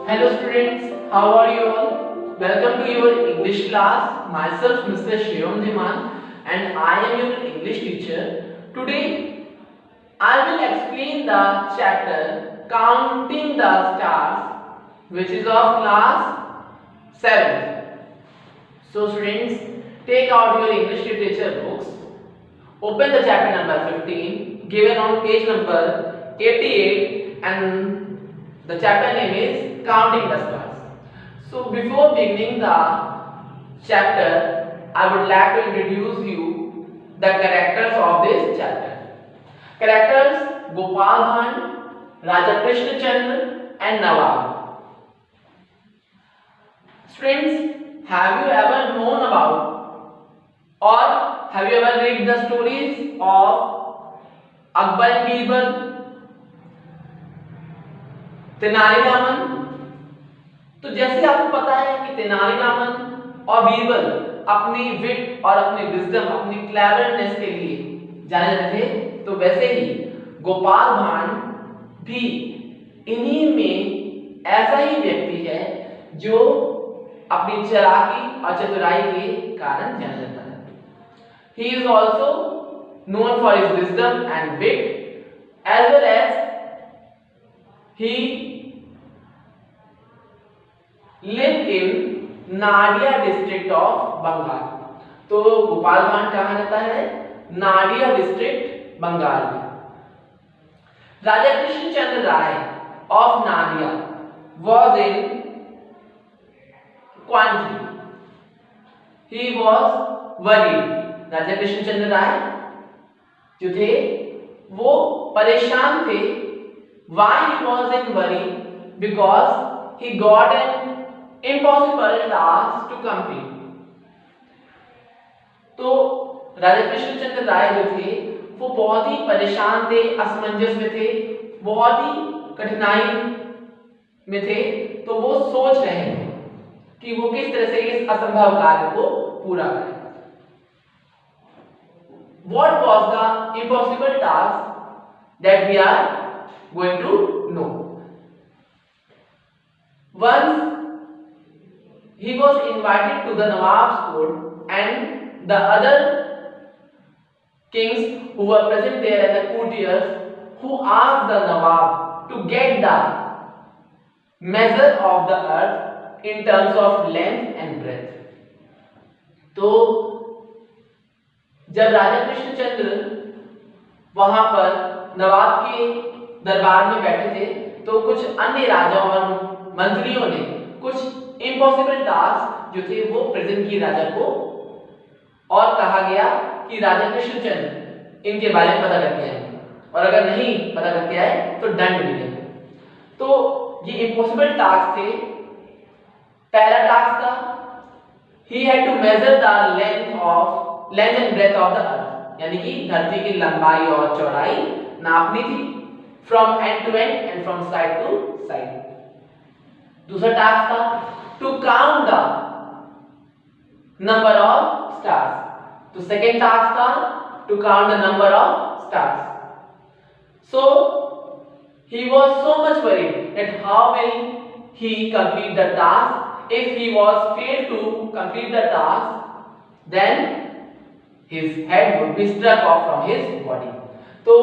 Hello students, how are you all? Welcome to your English class. Myself Mr. Shivam Dhiman and I am your English teacher. Today I will explain the chapter Counting the Stars, which is of class 7th. So students, take out your English literature books. Open the chapter number 15 given on page number 88 and the chapter name is Counting the Stars. So before beginning the chapter, I would like to introduce you the characters of this chapter. Characters Gopal Bhan, Raja Krishna Chandra and Nawab. Friends, have you ever known about or have you ever read the stories of Akbar and Birbal, Tenali Raman? तो जैसे आपको पता है कि तेनालीरामन और बीरबल अपनी विट और अपनी विजडम, अपनी क्लेवरनेस के लिए जाने जाते थे, तो वैसे ही गोपाल भांड भी इन्हीं में ऐसा ही व्यक्ति है जो अपनी चालाकी और चतुराई के कारण जाना जाता है. He is also known for his wisdom and wit, as well as he lived in Nadia district of Bengal. तो गोपाल भांड कहाँ रहता है? नाडिया डिस्ट्रिक्ट बंगाल में. Raja Krishna Chandra Ray of Nadia was in quandary. He was worried. Raja Krishna Chandra Ray जो थे वो परेशान थे. Why he was in worry? Because he got an impossible task to complete. तो राजा कृष्ण चंद्र राय जो थे वो बहुत ही परेशान थे, असमंजस में थे, बहुत ही कठिनाई में थे. तो वो सोच रहे हैं कि वो किस तरह से इस असंभव कार्य को पूरा करें. What was the impossible task that we are going to know? Once he was invited to the Nawab's court and the other kings who were present there and the courtiers who asked the Nawab to get the measure of the earth in terms of length and breadth. तो जब राजा कृष्णचंद्र वहां पर नवाब के दरबार में बैठे थे तो कुछ अन्य राजाओं और मंत्रियों ने कुछ इम्पॉसिबल टास्क जो थे वो प्रेजेंट किए राजा को और कहा गया कि राजा कृष्णचंद्र इनके बारे में पता करके आए और अगर नहीं पता करके आए तो दंड मिलेगा. तो ये इम्पॉसिबल टास्क थे. पहला टास्क था he had to measure the length and breadth of the earth, यानी कि धरती की लंबाई और चौड़ाई नापनी थी from end to end and from side to side. दूसरा टास्क था to count the number of stars. तो सेकेंड टास्क था to count the number of stars. So he was so much worried that how will he complete the task. If he was failed to complete the task, then his head would be struck off from his body. तो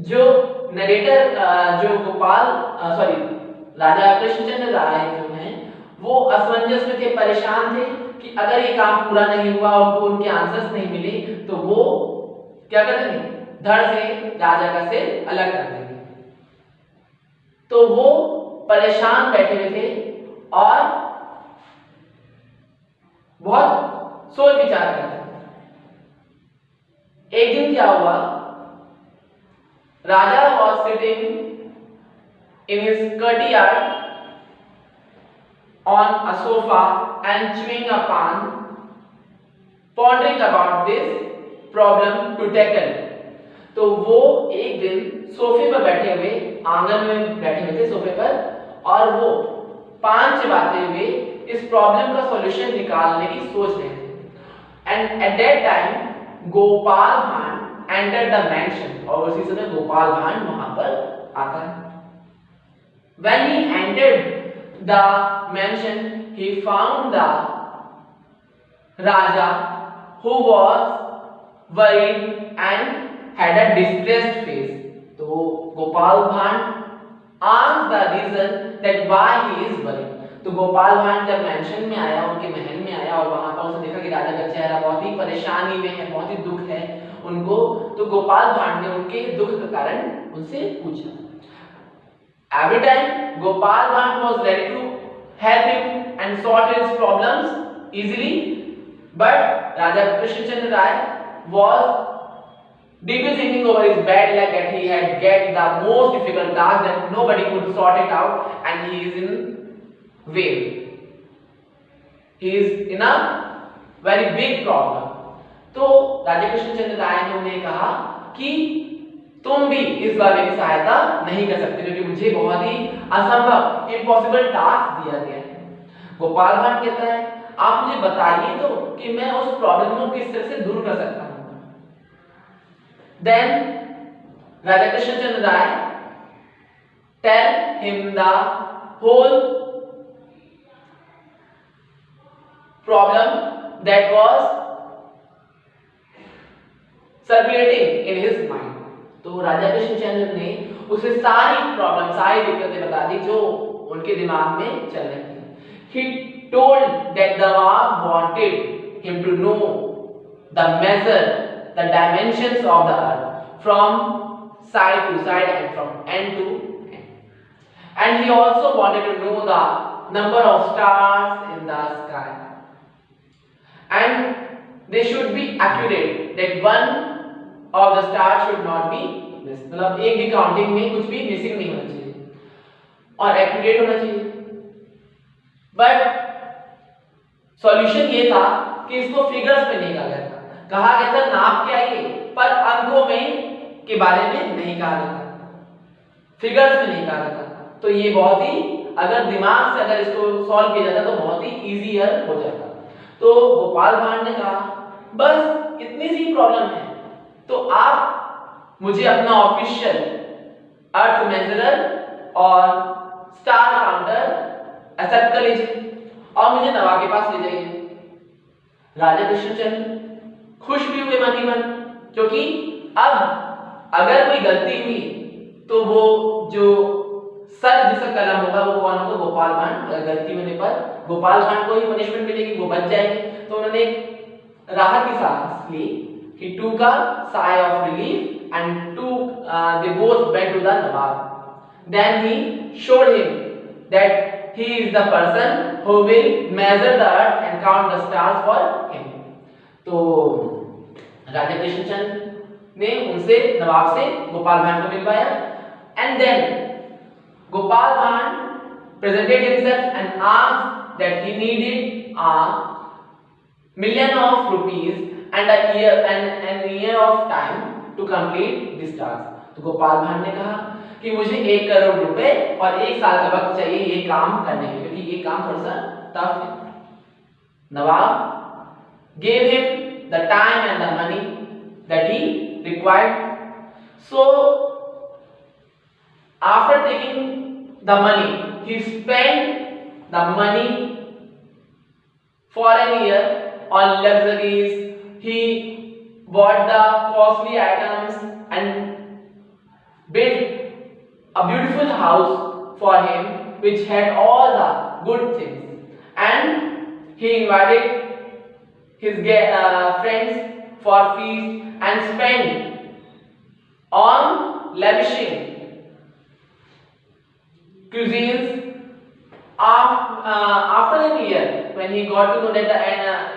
जो narrator जो राजा कृष्णचंद्र राय जो हैं वो असमंजस में थे, परेशान थे कि अगर ये काम पूरा नहीं हुआ और उनको उनके आंसर्स नहीं मिले तो वो क्या कर देंगे, धड़ से राजा का सिर अलग कर देंगे. तो वो परेशान बैठे हुए थे और बहुत सोच विचार कर रहे थे. एक दिन क्या हुआ, राजा was sitting in his courtyard on a sofa and chewing a pan, pondering about this problem to tackle. तो वो एक दिन सोफे पर बैठे हुए, आंगन में बैठे हुए थे सोफे पर, और वो पान चबाते हुए इस प्रॉब्लम का सॉल्यूशन निकालने की सोच रहे थे. And at that time Gopal भांड एंटर्ड द मैंशन, और उसी समय गोपाल भांड वहां पर आता है. When he entered the mansion, he found the Raja, who was worried and had a distressed face. तो गोपाल भांड asked the reason that why he is worried. तो गोपाल भांड जब मेंशन में आया, उनके महल में आया और वहां पर उसने देखा कि राजा का चेहरा बहुत ही परेशानी में है, बहुत ही दुख है उनको, तो गोपाल भांड ने उनके दुख का कारण उनसे पूछा. Every time Gopal Bhatt was ready to help him and sort his problems easily, but Raja Krishnachandra Rai was deeply thinking over his bad luck that he had get the most difficult task that nobody could sort it out, and he is in wave. He is in a very big problem. तो राजा कृष्णचंद्र राय ने उन्हें कहा कि तुम भी इस बार मेरी सहायता नहीं कर सकते क्योंकि मुझे बहुत ही असंभव इम्पॉसिबल टास्क दिया गया है. गोपाल भाट कहता है आप मुझे बताइए तो कि मैं उस प्रॉब्लम को किस तरह से दूर कर सकता हूं. Then Raja Krishnachandra Rai tell him the whole problem that was circulating in his mind. तो राजा कृष्णचंद्र ने उसे सारी प्रॉब्लम, सारी दिक्कतें बता दी जो उनके दिमाग में चल रही थी. He told that the Nawab wanted him to know the measure, the dimensions of the earth from side to side and from end to end. And he also wanted to know the number of stars in the sky. And they should be accurate, that one of the stars should not be missed. मतलब एक भी counting में कुछ भी missing नहीं होना चाहिए और एक्यूरेट होना चाहिए. बट सॉल्यूशन ये था कि इसको फिगर्स में नहीं कहा गया था. कहा गया था नाप के आइए, पर अंकों में के बारे में नहीं कहा गया था, फिगर्स में नहीं कहा गया था. तो ये बहुत ही, अगर दिमाग से अगर इसको सॉल्व किया जाता तो बहुत ही इजीयर हो जाता. तो गोपाल भांड ने कहा बस इतनी सी प्रॉब्लम है तो आप मुझे अपना ऑफिशियल अर्थ मेजरर और स्टार काउंटर एक्सेप्ट कर लीजिए और मुझे नवाब के पास ले जाइए. राजा कृष्णचंद्र खुश भी हुए मन ही मन, क्योंकि अब अगर कोई गलती हुई तो वो जो सर जिसका कलम होगा वो कौन होगा, गोपाल भांड. अगर गलती होने पर गोपाल भांड को ही पनिशमेंट मिलेगी, वो बच जाएंगे. तो उन्होंने राहत की सांस ली. He took a sigh of relief and they both went to the Nawab. Then he showed him that he is the person who will measure the earth and count the stars for him. तो राजा कृष्णचंद्र ने उनसे, नवाब से गोपाल भांड को मिलवाया. And then Gopal Bhatt presented himself and asked that he needed $1,000,000 of rupees and a year of time to complete this task. तो गोपाल भांड ने कहा कि मुझे 1 करोड़ रुपए और 1 साल का वक्त चाहिए ये काम करने के लिए, क्योंकि ये काम थोड़ा सा टफ है. नवाब gave him the time and the money that he required. So after taking the money, he spent the money for a year on luxuries. He bought the costly items and built a beautiful house for him which had all the good things, and he invited his friends for feast and spent on lavishing cuisines. After a year, when he got to know that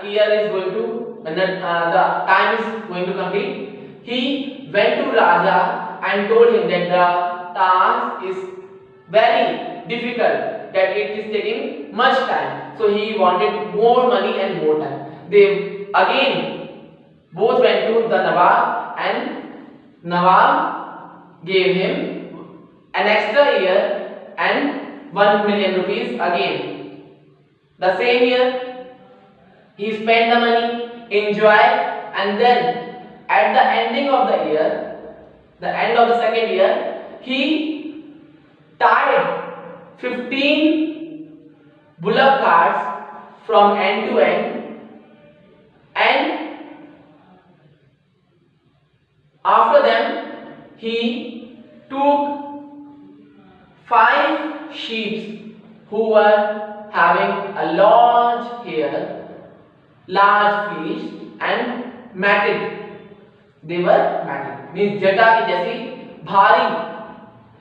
the year is going to, when the time is going to complete, he went to Raja and told him that the task is very difficult, that it is taking much time. So he wanted more money and more time. They again both went to the Nawab, and Nawab gave him an extra year and 1,000,000 rupees again. The same year he spent the money, enjoyed, and then at the ending of the year, the end of the second year, he tied 15 bullock carts from end to end, and after them he took 5 sheep who were having a large hair, large fleece and matted. They were matted means जटा की जैसी भारी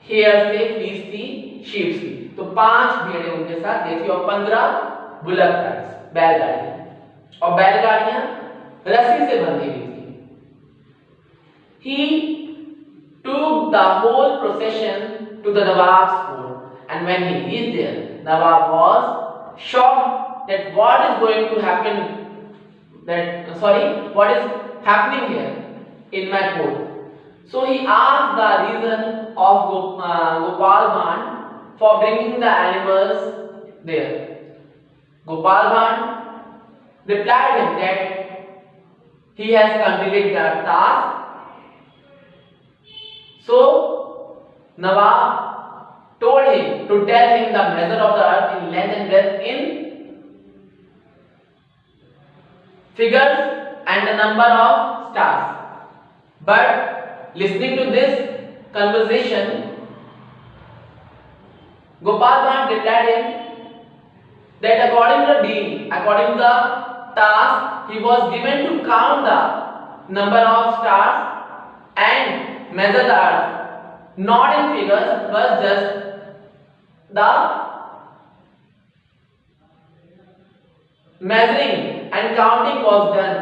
hair से fleece थी sheeps की। तो 5 भेड़ें उनके साथ गई थी और 15 बुलक कार्ट्स बैलगाड़ियां, और बैलगाड़ियां रस्सी से बंधी हुई थी। He took the whole procession to the Nawab's court, and when he reached there, Nawab was shocked that what is going to happen, what is happening here in my court. So he asked the reason of Gopal Bhan for bringing the animals there. Gopal Bhan replied him that he has completed the task. So Nawab told him to tell him the measure of the earth in length and breadth in figures and the number of stars. But listening to this conversation, Gopal Bhan replied him that according to the deed, according to the task, he was given to count the number of stars and measure the earth, not in figures but just the measuring and counting was done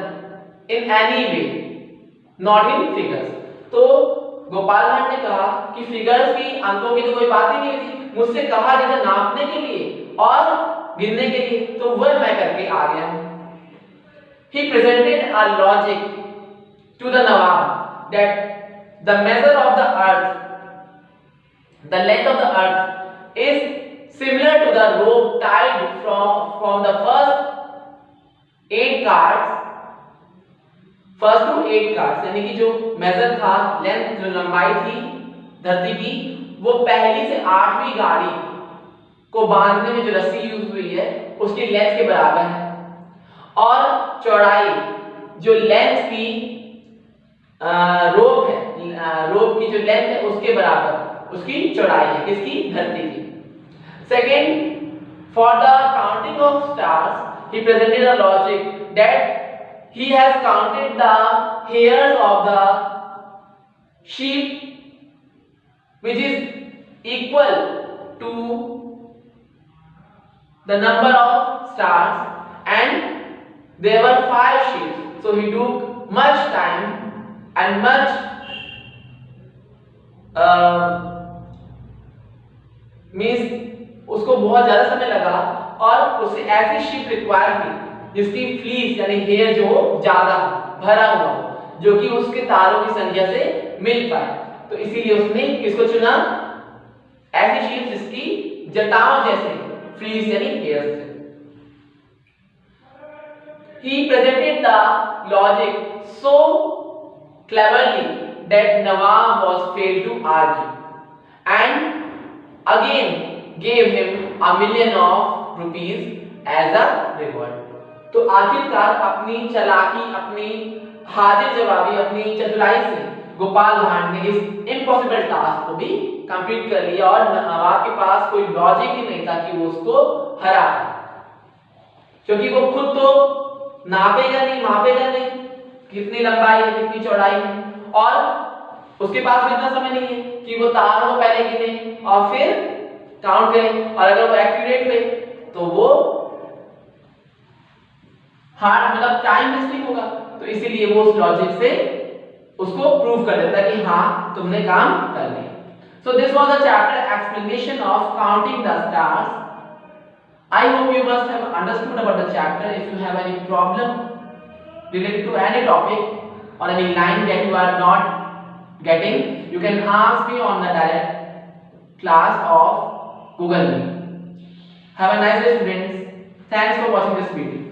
in any way, not in figures. तो गोपाल भाट ने कहा कि figures की, अंकों की तो कोई बात ही नहीं थी, मुझसे कहा गया था नापने के लिए और गिनने के लिए, तो वह मैं करके आ गया हूं। He presented a logic to the Nawab that the measure of the earth, the length of the earth is similar to the rope tied from the first 8 cards, first to 8 cards, यानी कि जो major था, length जो लंबाई थी धरती की, वो पहली से 8वीं गाड़ी को बांधने में जो रस्सी यूज हुई है उसकी लेंथ के बराबर है, और चौड़ाई जो लेंथ की रोप है, रोप की जो लेंथ है उसके बराबर उसकी चौड़ाई है, किसकी, धरती की। Second, for the counting of stars he presented a logic that he has counted the hairs of the sheep which is equal to the number of stars, and there were 5 sheep, so he took much time and much means उसको बहुत ज्यादा समय लगा और उसे ऐसी sheep require थी जिसकी फ्लीस यानी हेयर जो ज्यादा भरा हुआ हो, जो कि उसके तारों की संख्या से मिल पाए। तो इसीलिए उसने किसको चुना, ऐसी शीप जिसकी जटाओं जैसे फ्लीस यानी हेयर थे। He presented the logic so cleverly that Nawab was failed to argue and again gave him $1,000,000 of rupees as a reward. तो आखिरकार अपनी चालाकी, अपनी हाजिर जवाबी, अपनी चतुराई से गोपाल भाट ने इस इम्पॉसिबल टास्क को भी कंप्लीट कर लिया और नवाब के पास कोई लॉजिक ही नहीं था कि वो उसको हरा पाए, क्योंकि वो खुद तो नापेगा नहीं, मापेगा नहीं कितनी लंबाई है, कितनी चौड़ाई है, और उसके पास इतना समय नहीं है कि वो तारों को पहले गिने और फिर काउंट करे, और अगर वो एक्यूरेट हुए तो वो हार्ड मतलब टाइम वेस्टिंग होगा। तो इसीलिए वो उस लॉजिक से उसको प्रूव कर देता है कि हाँ तुमने काम कर लिया। So this was the chapter explanation of counting the stars. I hope you must have understood about the chapter. If you have any problem related to any topic or any line that you are not getting, you can ask me on the direct class of Google Meet. Have a nice day, students. Thanks for watching this video.